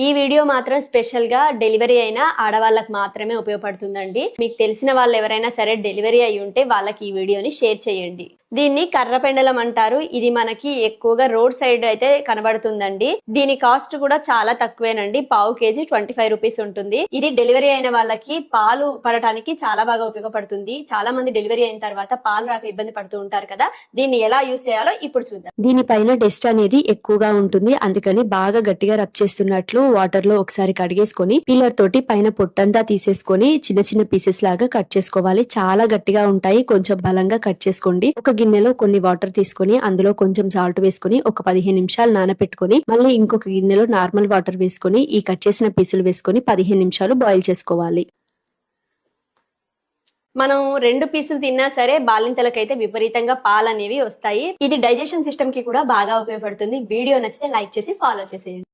ఈ వీడియో మాత్రం స్పెషల్ గా డెలివరీ అయిన ఆడవాళ్ళకి మాత్రమే ఉపయోగపడుతుందండి. మీకు తెలిసిన వాళ్ళు ఎవరైనా సరే డెలివరీ అయి ఉంటే వాళ్ళకి ఈ వీడియోని షేర్ చేయండి. దీన్ని కర్ర పెండలం అంటారు. ఇది మనకి ఎక్కువగా రోడ్ సైడ్ అయితే కనబడుతుందండి. దీని కాస్ట్ కూడా చాలా తక్కువేనండి. పావు కేజీ 25 రూపీస్ ఉంటుంది. ఇది డెలివరీ అయిన వాళ్ళకి పాలు పడటానికి చాలా బాగా ఉపయోగపడుతుంది. చాలా మంది డెలివరీ అయిన తర్వాత పాలు రాక ఇబ్బంది పడుతూ ఉంటారు కదా. దీన్ని ఎలా యూస్ చేయాలో ఇప్పుడు చూద్దాం. దీనిపైన డస్ట్ అనేది ఎక్కువగా ఉంటుంది, అందుకని బాగా గట్టిగా రబ్ చేస్తున్నట్లు వాటర్ లో ఒకసారి కడిగేసుకొని పీలర్ తోటి పైన పొట్టంతా తీసేసుకొని చిన్న చిన్న పీసెస్ లాగా కట్ చేసుకోవాలి. చాలా గట్టిగా ఉంటాయి, కొంచెం బలంగా కట్ చేసుకోండి. ఒక గిన్నెలో కొన్ని వాటర్ తీసుకొని అందులో కొంచెం సాల్ట్ వేసుకొని ఒక 15 నిమిషాలు నానపెట్టుకొని మళ్ళీ ఇంకొక గిన్నెలో నార్మల్ వాటర్ వేసుకొని ఈ కట్ చేసిన పీసులు వేసుకొని 15 నిమిషాలు బాయిల్ చేసుకోవాలి. మనం 2 పీసులు తిన్నా సరే బాలింతలకైతే విపరీతంగా పాలు అనేవి వస్తాయి. ఇది డైజెషన్ సిస్టమ్ కి కూడా బాగా ఉపయోగపడుతుంది. వీడియో నచ్చితే లైక్ చేసి ఫాలో చేసేయండి.